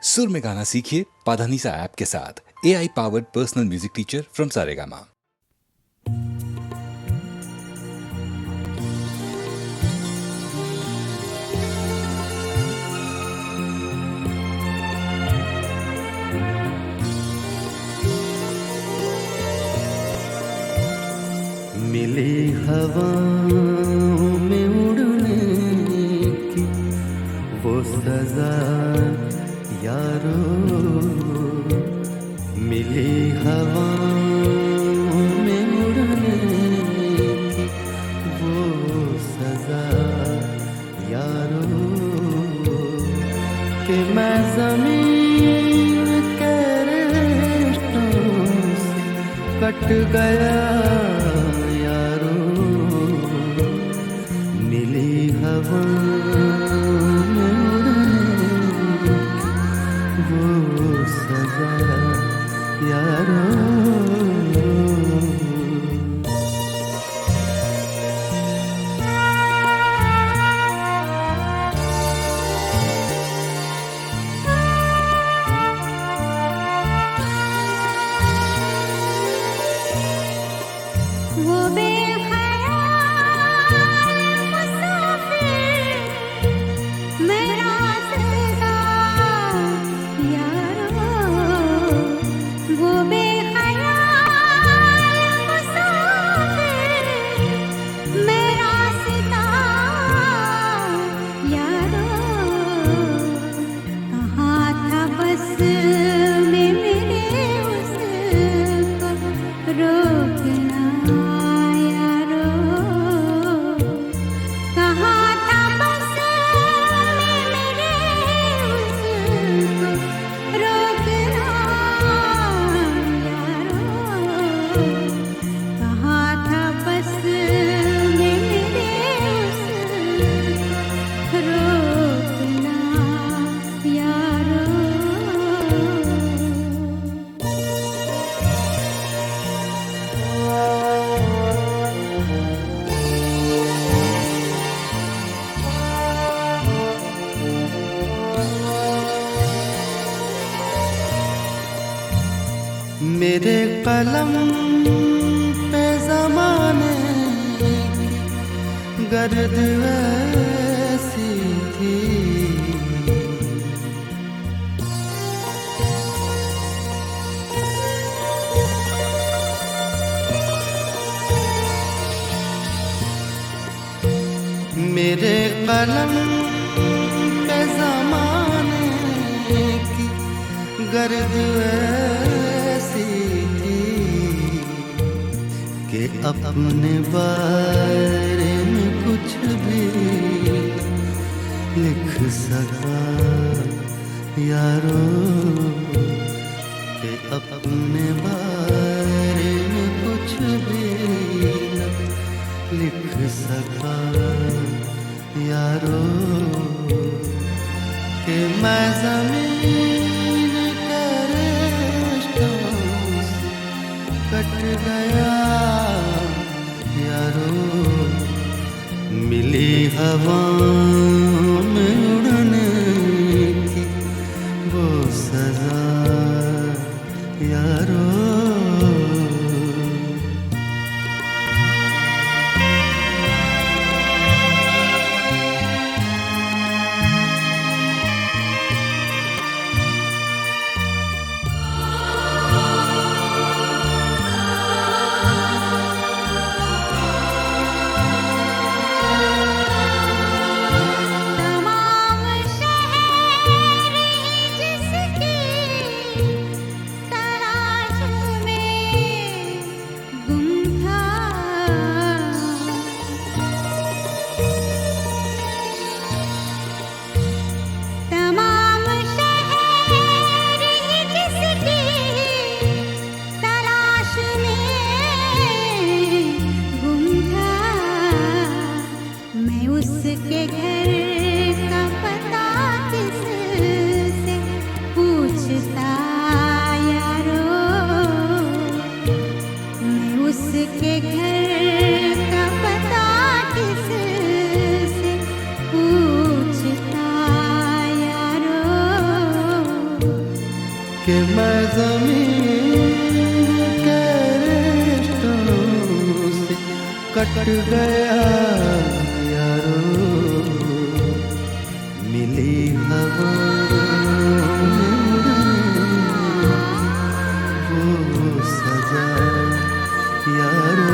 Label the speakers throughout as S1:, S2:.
S1: सुर में गाना सीखिए पाधानीसा ऐप के साथ। AI powered personal music teacher from Saregama.
S2: मिली हवाओं में उड़ने की वो सजा यारो, मिली हवाओं में उड़ने की वो सजा यारो, कि मैं ज़मीन के रिश्तों से कट गया यारो, मिली हवा में उड़ने की वो सजा यारो।
S3: वो बेख़याल मुसाफिर मैं रास्ता यारो, वो बेख़याल मुसाफिर मैं रास्ता यारो, कहाँ था बस में मेरे उसको रोकना यारो, कहाँ था बस में मेरे उसको रोकना यारो, कहाँ था बस में मेरे उसको रोकना यारो।
S2: मेरे कलम पे ज़माने की गर्द ऐसी थी, मेरे कलम पे ज़माने की गर्द ऐसी थी, कि अपने बारे में कुछ भी लिख सका यारो, कि अपने बारे में कुछ भी लिख सका यारो, कि मैं ज़मीन के रिश्तों से कट गया यारो, मिली हवाओं में उड़ने की वो सजा यारो।
S3: तमाम
S2: कि मैं ज़मीन के रिश्तों से कट गया यारो, मिली हवा वो सजा यारो।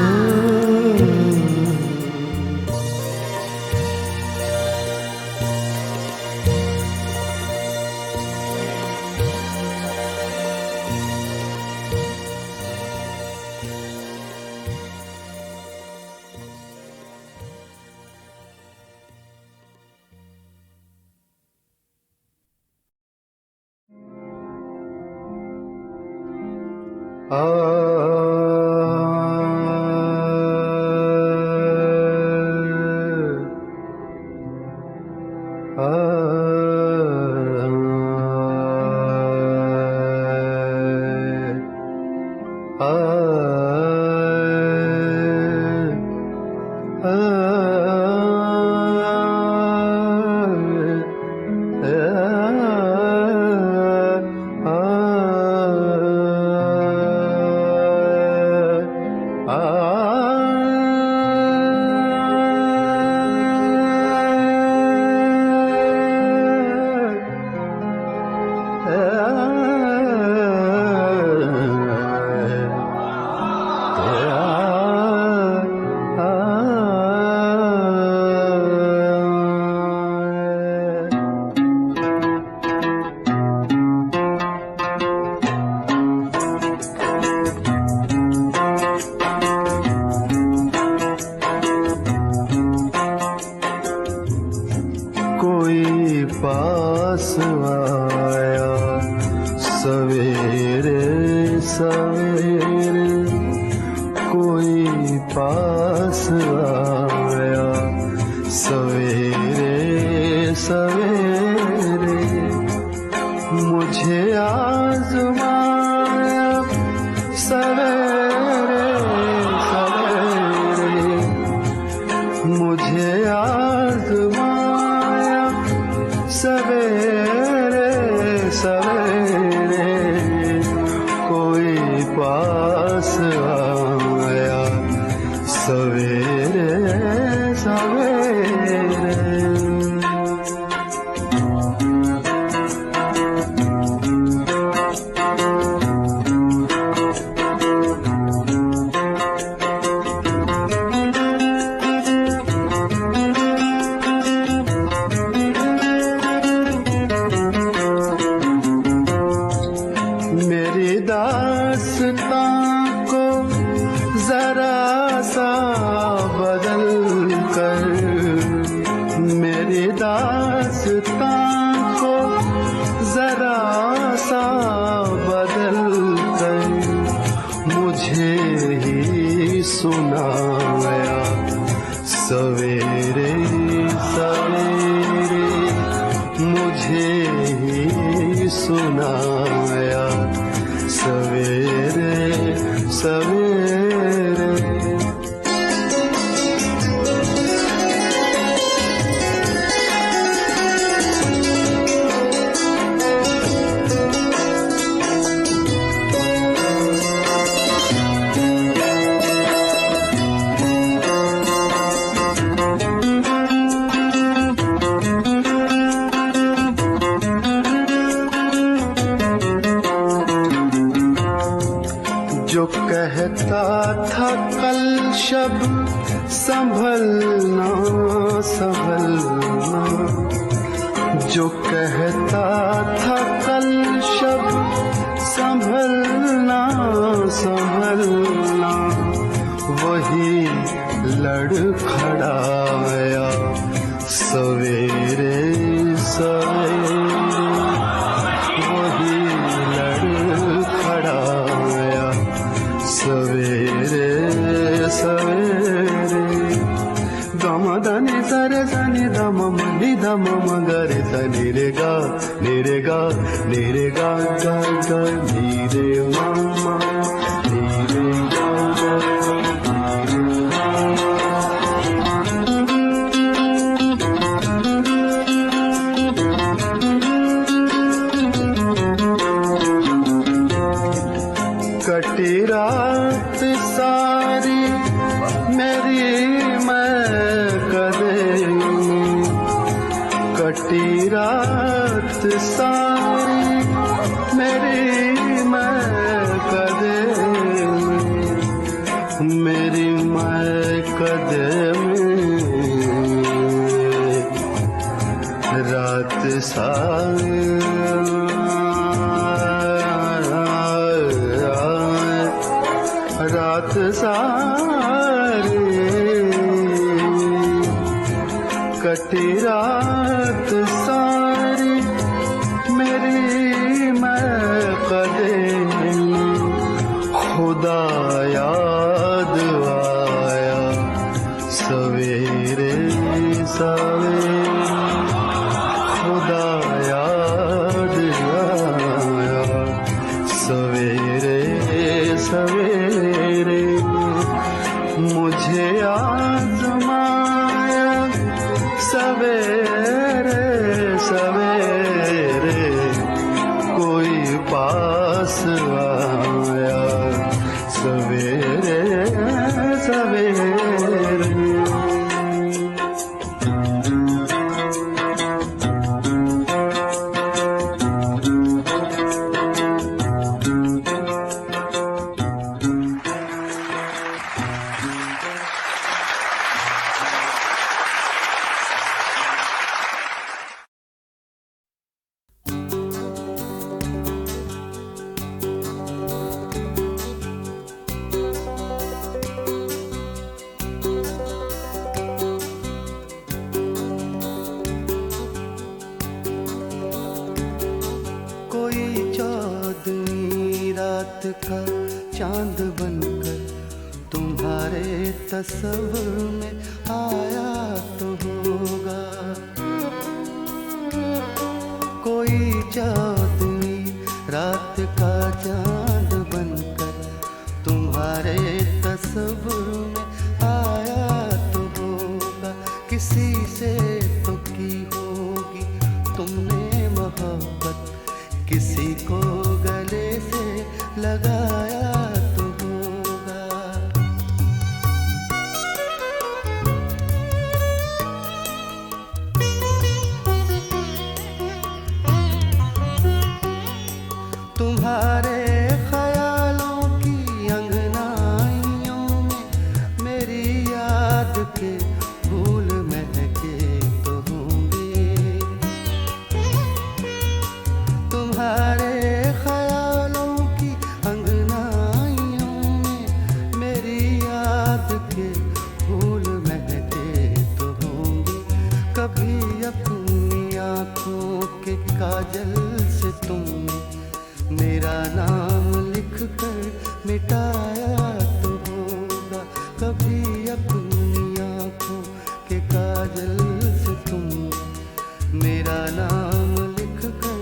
S2: कटी रात सारी मेरी मैं कदे में, कटी रात सारी मेरी मैं कदे में, मेरी मैं कदे में रात सारी रात सारी कटी रात सारी मेरी मैं कदे खुदा याद आया सवेरे सवेरे, खुदा याद आया सवेरे सवेरे, मुझे आजमाया सवेरे सवेरे, कोई पास आया सवेरे सवेरे। रात का चांद बनकर तुम्हारे तस्वीर में आया तो होगा, कोई चांदनी रात का चांद बनकर तुम्हारे तस्वीर में आया तो होगा, किसी से तो की होगी तुमने मोहब्बत, किसी को गले से लगाया तो होगा। तुम्हारे ख्यालों की अंगनाइयों में मेरी याद के फूल महके तो होंगे, तुम्हारे कभी अपनी आँखों के काजल से तुमने मेरा नाम लिख कर मिटाया तो होगा, कभी अपनी आँखों के काजल से तुमने मेरा नाम लिख कर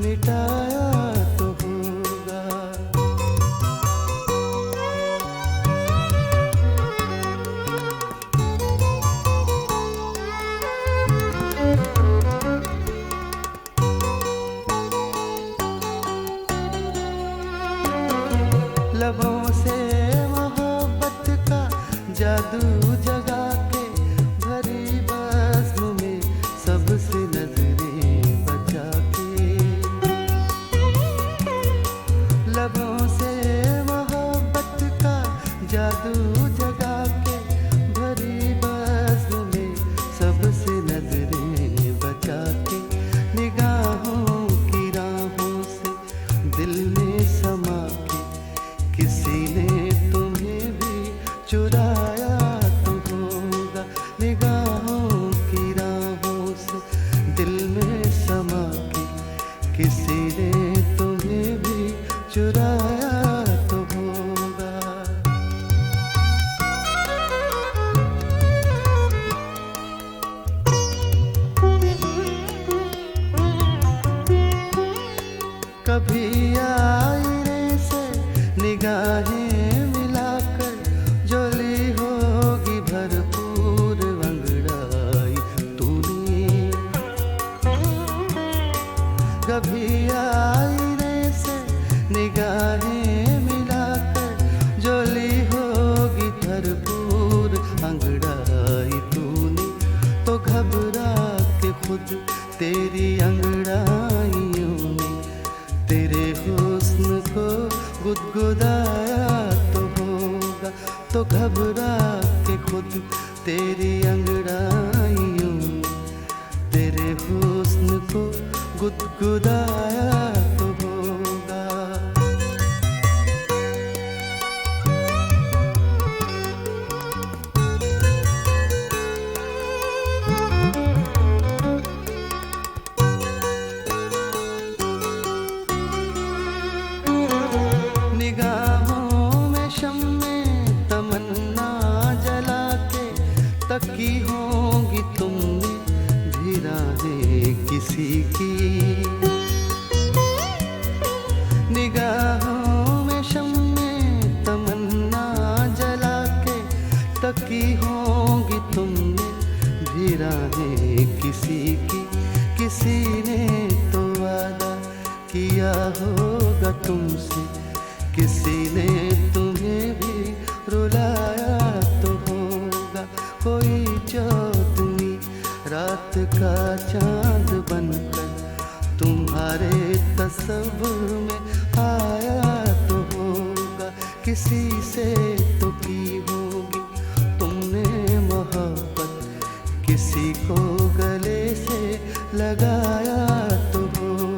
S2: मिटाया तो होगा। लबों से मोहब्बत का जादू जगा के भरी बज़्म में सबसे नजरें बचा के, लबों से मोहब्बत का जादू जगा के भरी बज़्म में सबसे नजरें बचा के, निगाहों की राहों से दिल में समा के किसी ने तुम्हें भी चुराया तो होगा, निगाहों की राहों से दिल में समा के किसी ने तुम्हें भी चुराया तो होगा। कभी आईने से निगाहें मिलाकर जोली होगी भरपूर अंगड़ाई तूने, कभी आईने से निगाहें मिलाकर गुदगुदाया तो होगा, तो घबरा के खुद तेरी अंगड़ाइयों तेरे हुस्न को गुदगुदाया तो होगा। निगाहों में शम्मे तमन्ना जला के तकी होंगी तुमने भी राहें किसी की। निगाहों में शम्मे तमन्ना जला के तकी होंगी तुमने भी राहें किसी की। किसी ने तो वादा किया होगा तुमसे, किसी ने तुम्हें भी रुलाया तो होगा। कोई चौदहवीं रात का चांद बनकर तुम्हारे तस्वीर में आया तो होगा। किसी से तो की होगी तुमने मोहब्बत, किसी को गले से लगाया तो होगा।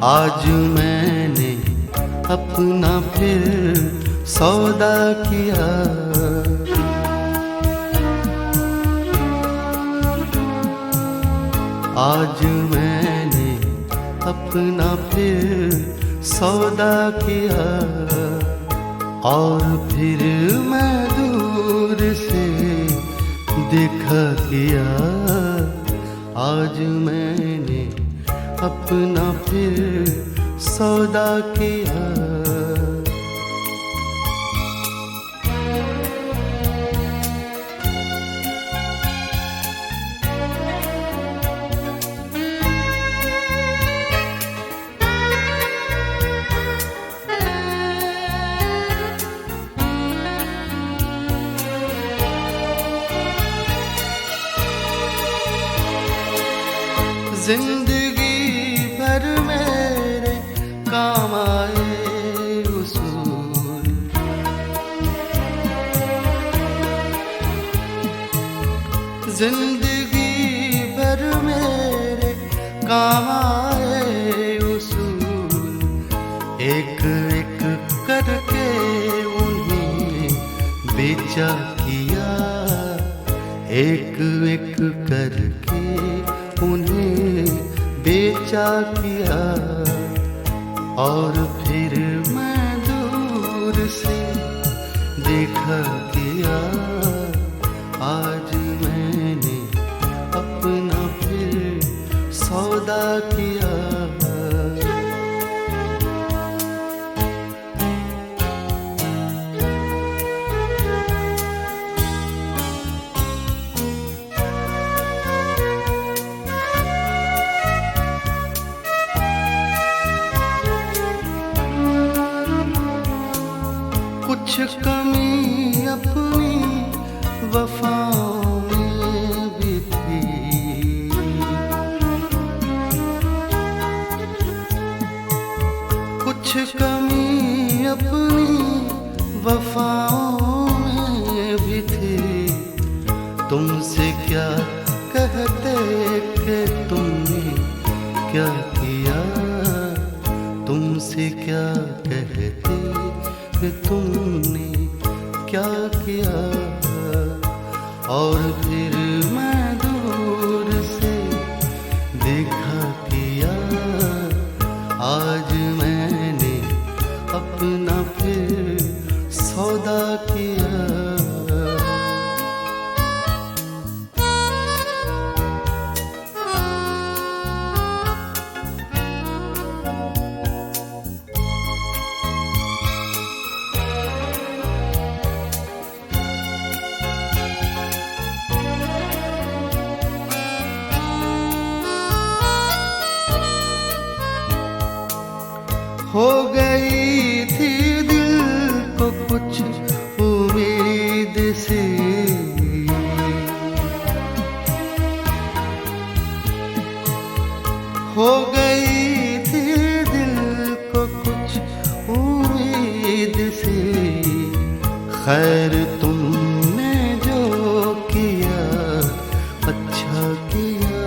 S2: आज मैंने अपना फिर सौदा किया, आज मैंने अपना फिर सौदा किया। और फिर मैं दूर से देखा किया, आज मैंने अपना फिर सौदा किया। जिंदगी भर मेरे काम आए उसूल, जिंदगी भर मेरे काम आए उसूल। एक एक करके उन्हें बेचा किया, एक एक करके उन्हें बेचा किया। और फिर मैं दूर से देखा किया, आज मैंने अपना फिर सौदा किया। कुछ कमी अपनी वफाओं में भी थी, कुछ कमी अपनी वफाओं में भी थी। तुमसे क्या कहते कि तुमने क्या किया, तुमसे क्या कहते कि तुमने क्या किया। और फिर मैं दूर से देखा किया, आज मैंने अपना फिर सौदा किया। हो गई थी दिल को कुछ उम्मीद से, हो गई थी दिल को कुछ उम्मीद से। खैर तुमने जो किया अच्छा किया,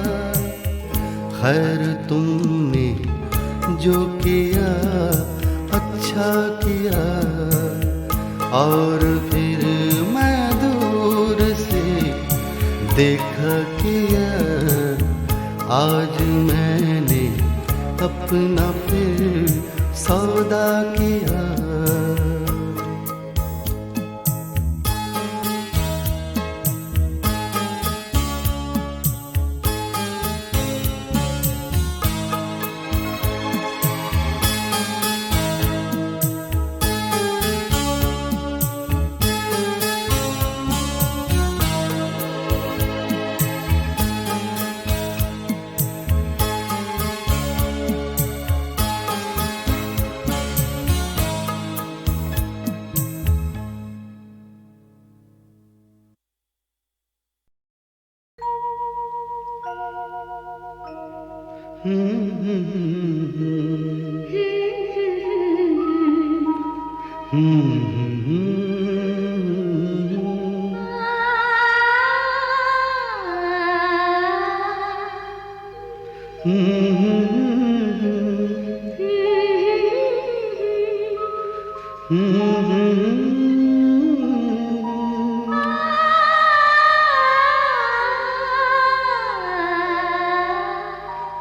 S2: खैर तुमने जो किया अच्छा किया। और फिर मैं दूर से देखा किया, आज मैंने अपना फिर सौदा किया।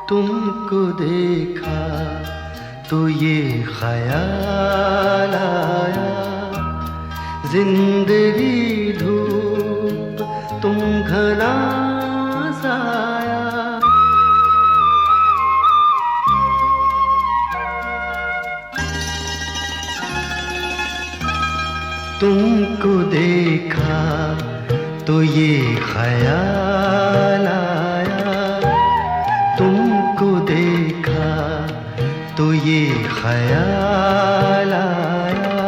S2: तुमको देखा तो ये ख्याल आया, जिंदगी धूप तुम घना साया। तुमको देखा तो ये ख्याल आया, तुमको देखा तो ये ख्याल आया।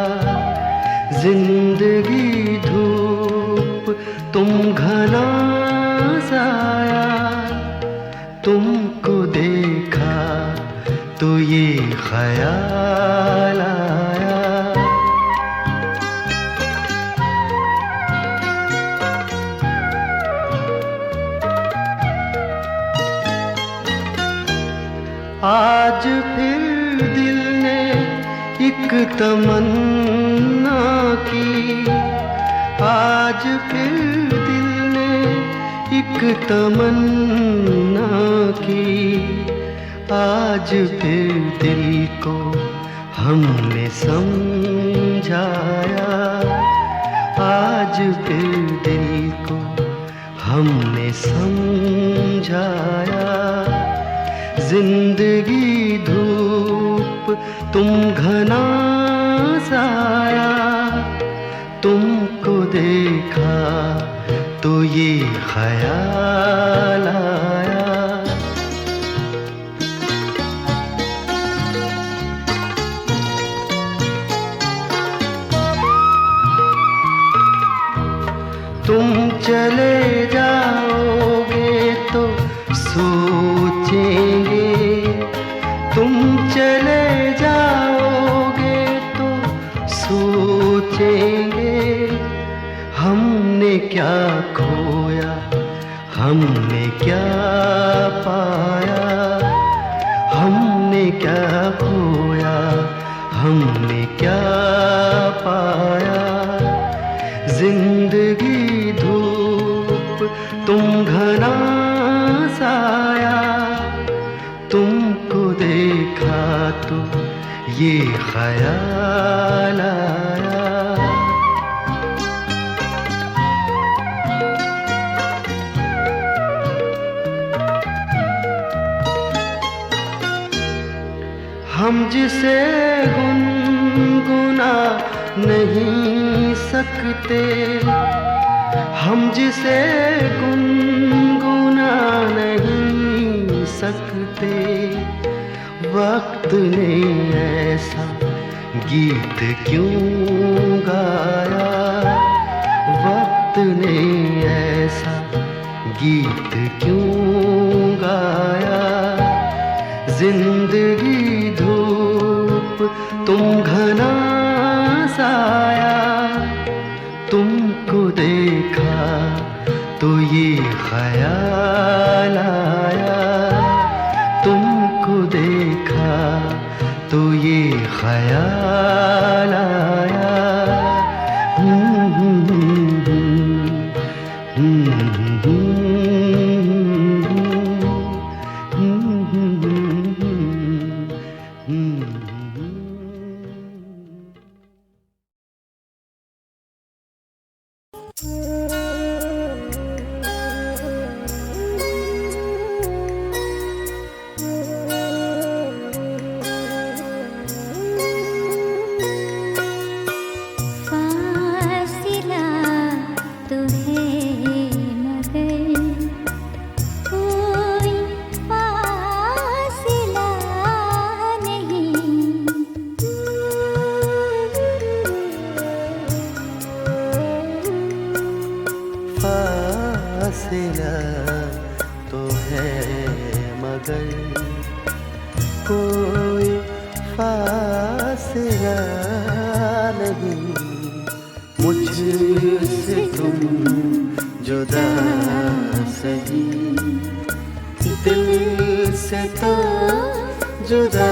S2: जिंदगी धूप तुम घना साया। तुमको देखा तो ये ख्याल आया। आज फिर दिल ने एक तमन्ना की, आज फिर दिल ने एक तमन्ना की। आज फिर दिल को हमने समझाया, आज फिर दिल को हमने समझाया। जिंदगी धूप तुम घना साया। तुमको देखा तो ये ख्याल आया। तुम चले जाओगे तो सोचेंगे, तुम चले जाओगे तो सोचेंगे। हमने क्या खोया हमने क्या पाया, हमने क्या खोया, हमने क्या पाया। जिंदगी धूप तुम घना साया, तुमको देखा तो ये ख्याल आया। हम जिसे गुनगुना नहीं सकते, हम जिसे गुनगुना नहीं सकते, वक्त ने ऐसा गीत क्यों गाया, वक्त ने ऐसा गीत क्यों गाया। जिंदगी धूप तुम घना साया, तुमको देखा तो ये ख्याल आया, तुमको देखा तो ये ख्याल आया।
S3: फासिला तो है मगर कोई फासिला नहीं।
S2: फासिला तो है मगर कोई फासिला नहीं। मुझसे तुम जुदा सही, दिल से तो जुदा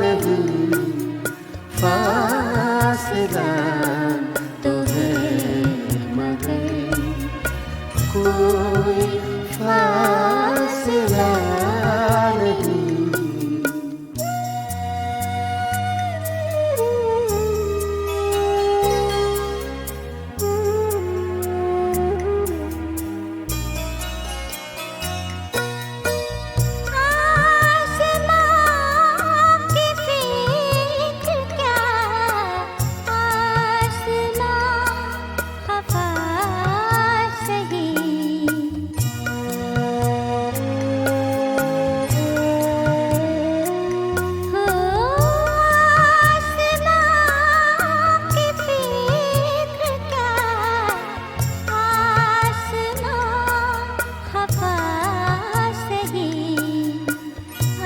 S2: नहीं। फासिला तो है मगर कोई फासिला नहीं।
S3: आसमां की फिक्र क्या, आसमां खफा सही। हो आसमां की फिक्र क्या, आसमां खफा सही।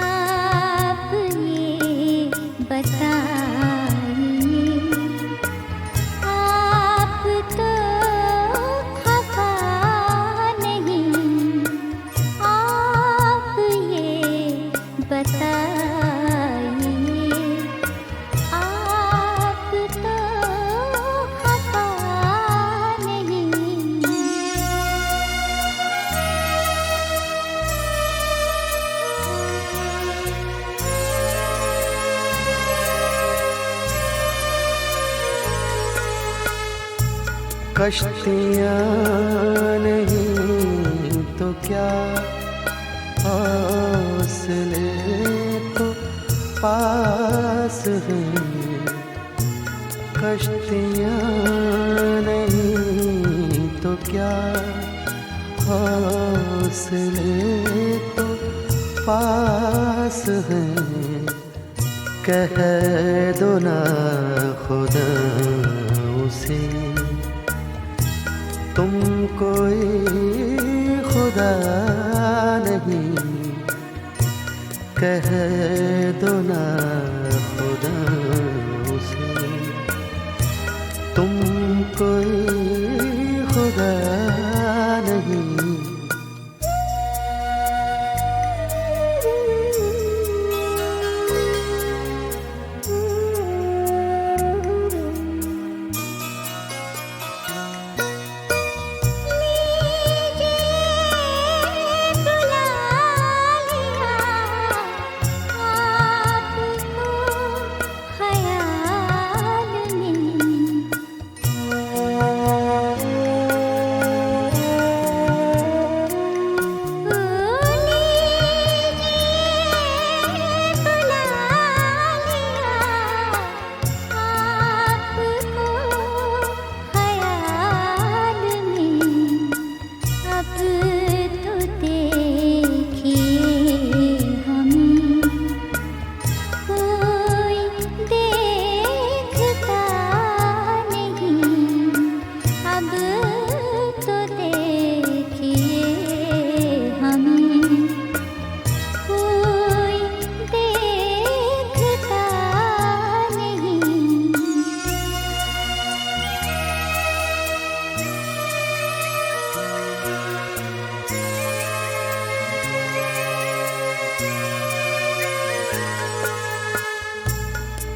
S3: आप ये बताइए, आप तो खफा नहीं। आप ये बताइए, आप तो खफा नहीं।
S2: कश्तियाँ नहीं तो क्या, हौसले तो पास हैं। कश्तियाँ नहीं तो क्या, हौसले तो पास हैं। कह दो ना खुदा उसे, तुम कोई खुदा नहीं। कह दो ना खुदा उसे, तुम कोई खुदा नहीं।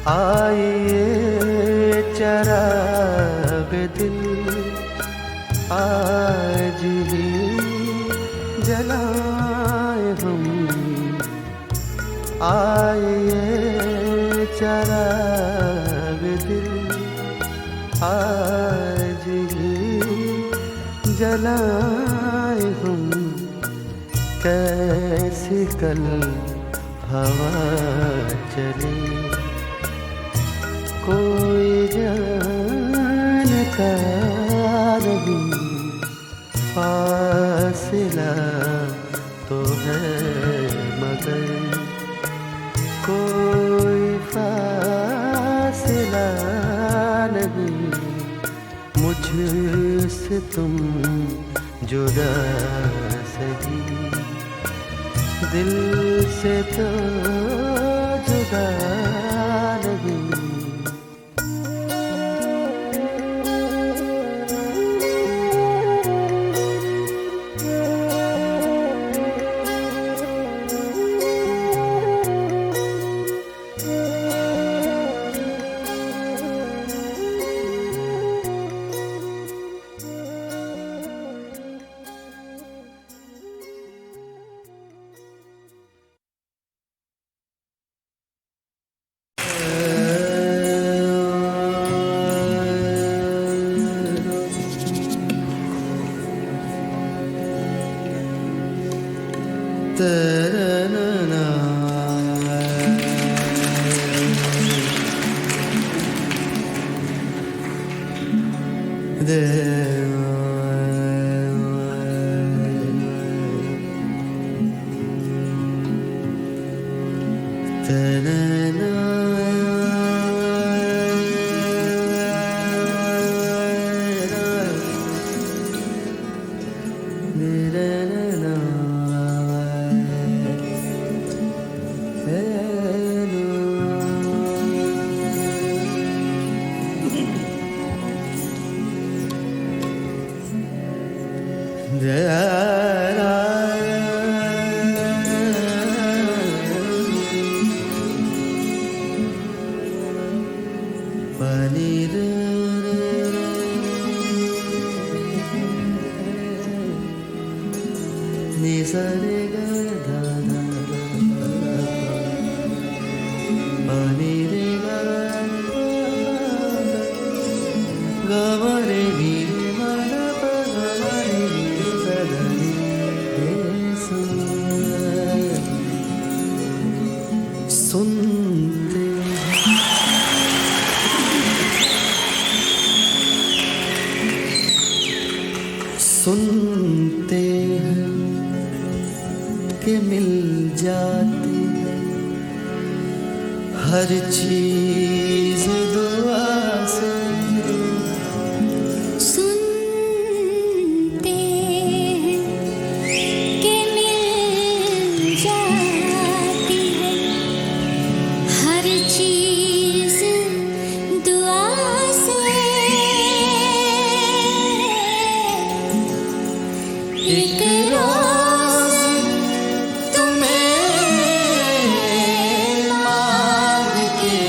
S2: आइए चराग दिल आज ही जलाए हम। आइए चराग दिल आज ही जलाए हम। कैसी कल हवा चले कोई जानता नहीं। फासिला तो है मगर कोई फासिला नहीं। मुझसे तुम जुदा सही दिल से तो जुदा नहीं। सुनते हैं कि मिल जाती है हर चीज दुआ से।
S3: सुनते हैं कि मिल जाती है हर चीज दुआ से। एक रोज तुम्हें मांग के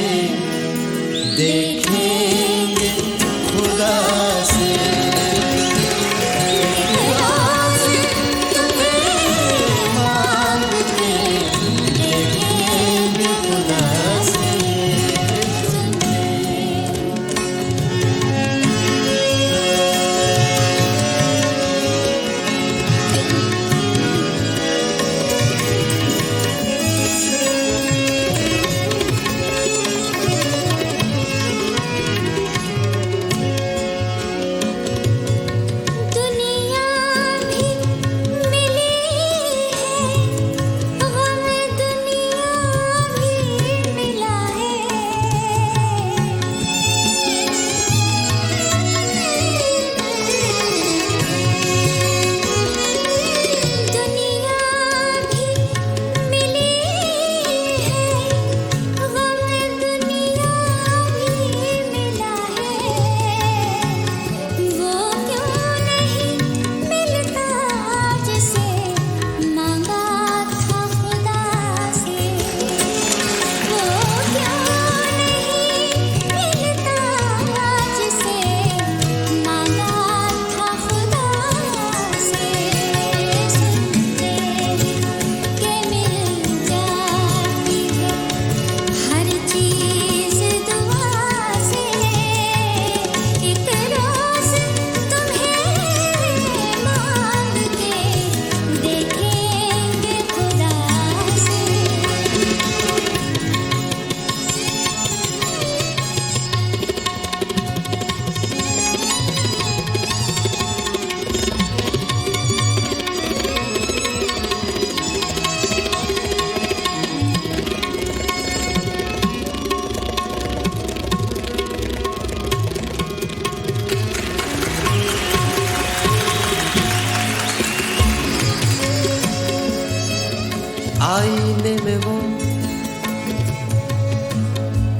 S2: आईने में वो,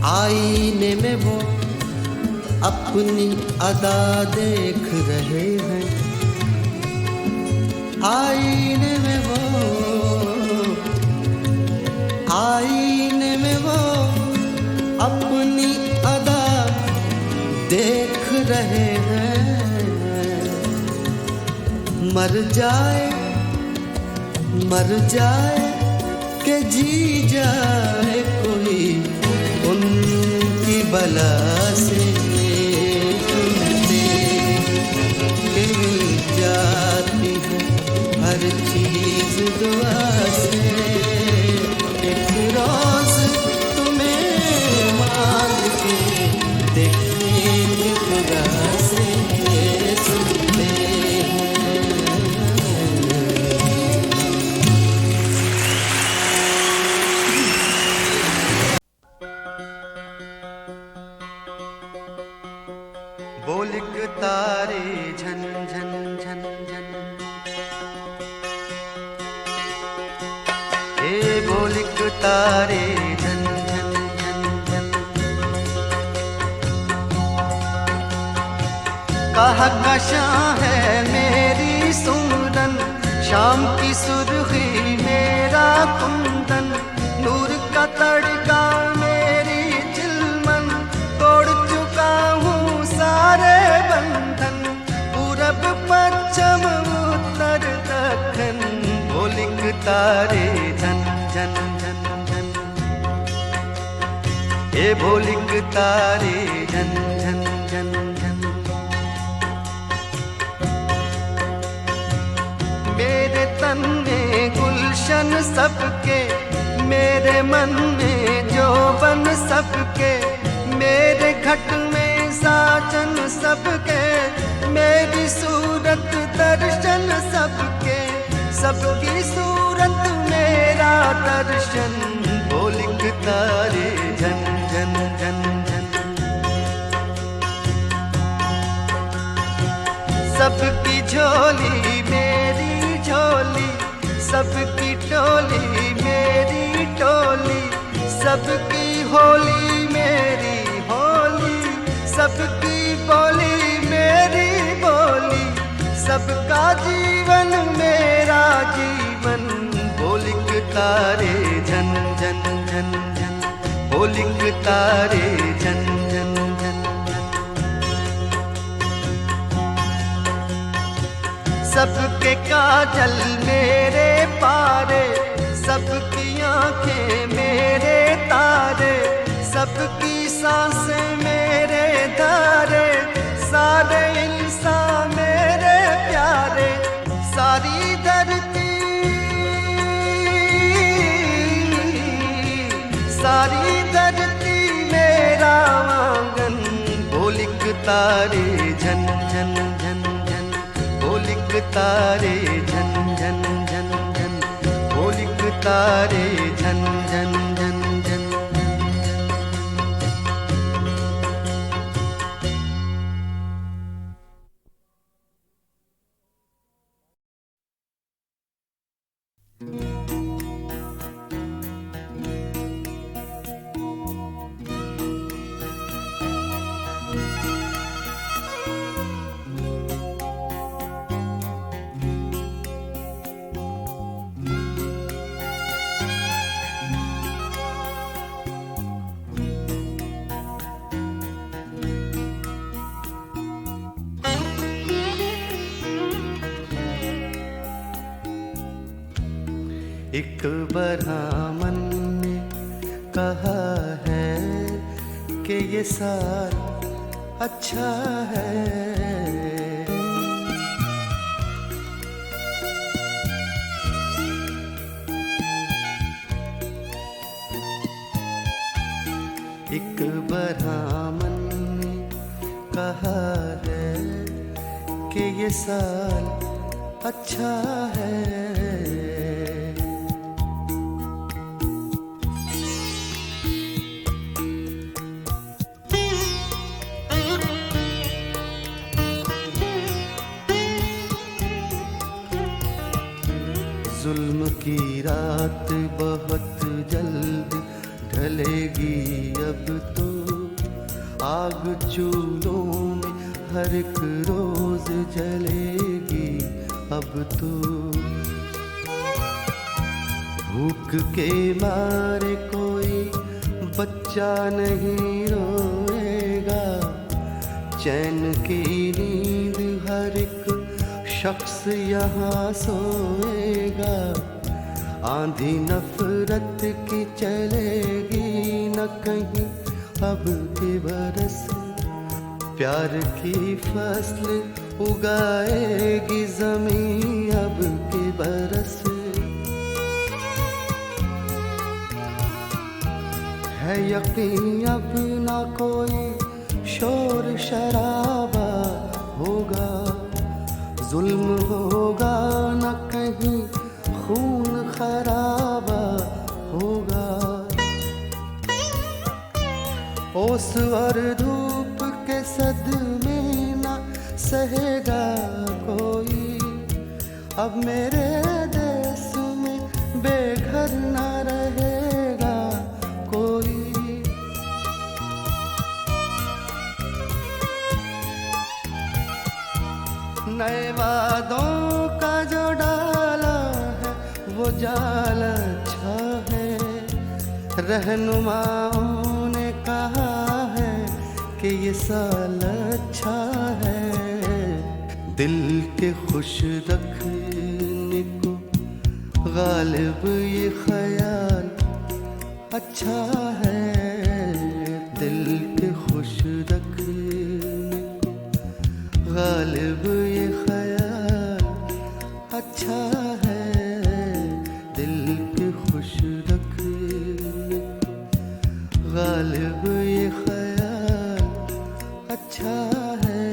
S2: आईने में वो अपनी अदा देख रहे हैं। आईने में वो, आईने में वो अपनी अदा देख रहे हैं। मर जाए, मर जाए के जी जाए कोई उनकी बला से। मिल जाती है हर चीज दुआ से। एक रोज तुम्हें मांग के देखेंगे खुदा से। सुनते बोलिक तारे झन झन झन झन, हे बोलिक तारे झन झन झन झन। कहा कशां है मेरी सुमरन, शाम की सुर्खी मेरा कुंदन। नूर का तड़का मेरी चिलमन, तोड़ चुका हूँ सारे बंधन। पूरब पश्चिम उत्तर दक्षिण, बोलिक तारे झन झन झन झन। ये बोलिक तारे झन झन झन झन। मेरे तन में गुलशन सबके, मेरे मन में जोबन सबके। मेरे घट में साजन सबके, मेरी सूरत दर्शन सबके। सबकी सूरत मेरा दर्शन, बोलिक तारे झन झन झन झन। सबकी झोली मेरी झोली, सबकी टोली मेरी टोली। सबकी होली मेरी होली, सबकी बोली मेरी बोली। सबका जीवन मेरा जीवन, बोलिक तारे झन झन झन झन। बोलिक तारे झन झन झन झन। सबके काजल मेरे पारे, सबकी आंखें मेरे तारे। सबकी सांसें मेरे धारे, सारे इंसान मेरे प्यारे। सारी धरती, सारी धरती मेरा आंगन, बोलिक तारे झन झन झन झन। बोलिक तारे झन झन झन झन। बोलिक तारे झन झन झन झन। एक बरहामन ने कहा है कि ये साल अच्छा है। एक बरहामन ने कहा है कि ये साल अच्छा है। जुल्म की रात बहुत जल्द ढलेगी अब तो, आग चूल्हों में हर एक रोज जलेगी अब तो। भूख के मारे कोई बच्चा नहीं रोएगा, चैन की नींद हर एक शख्स यहाँ सोएगा। आंधी नफरत की चलेगी न कहीं अब के बरस, प्यार की फसल उगाएगी ज़मीं अब के बरस। है यकीन अब ना कोई शोर शराबा होगा, जुल्म होगा न कहीं खून खराबा होगा। ओस और धूप के सदमे न सहेगा कोई, अब मेरे देश में बेघर न रहेगा कोई। नए वादों का जो डाला है वो जाल अच्छा है, रहनुमाओं ने कहा है कि ये साल अच्छा है। दिल के खुश रखने को गालिब ये ख्याल अच्छा है, दिल के खुश रखने को गालिब ये ख्याल अच्छा है, दिल के खुश रखने को गालिब ये ख्याल अच्छा है।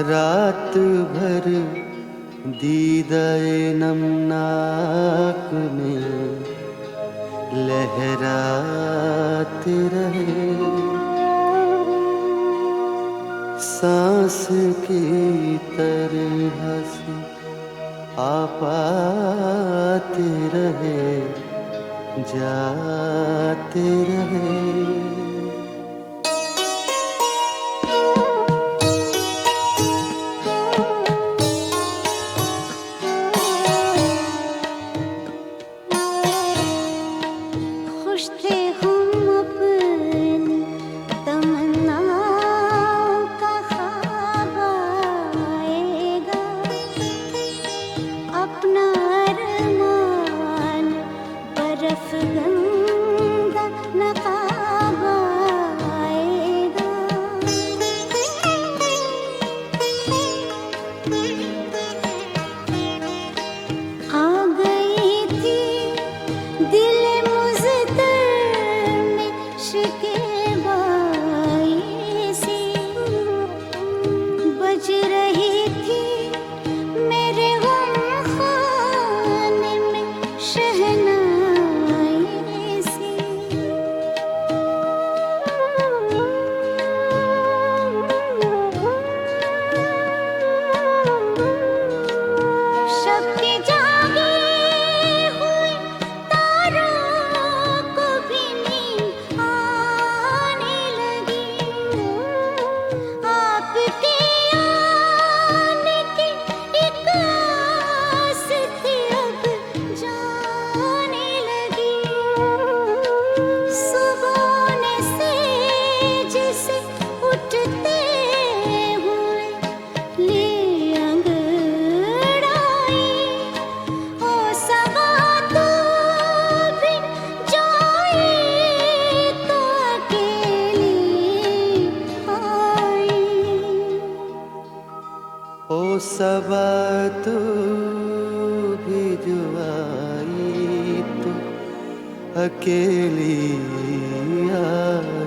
S2: रात भर दीदाए नमनाक में लहराते रहे, सांस की तरह से आपाते रहे, जाते रहे। सबा तो भी जो आई तो अकेली आई।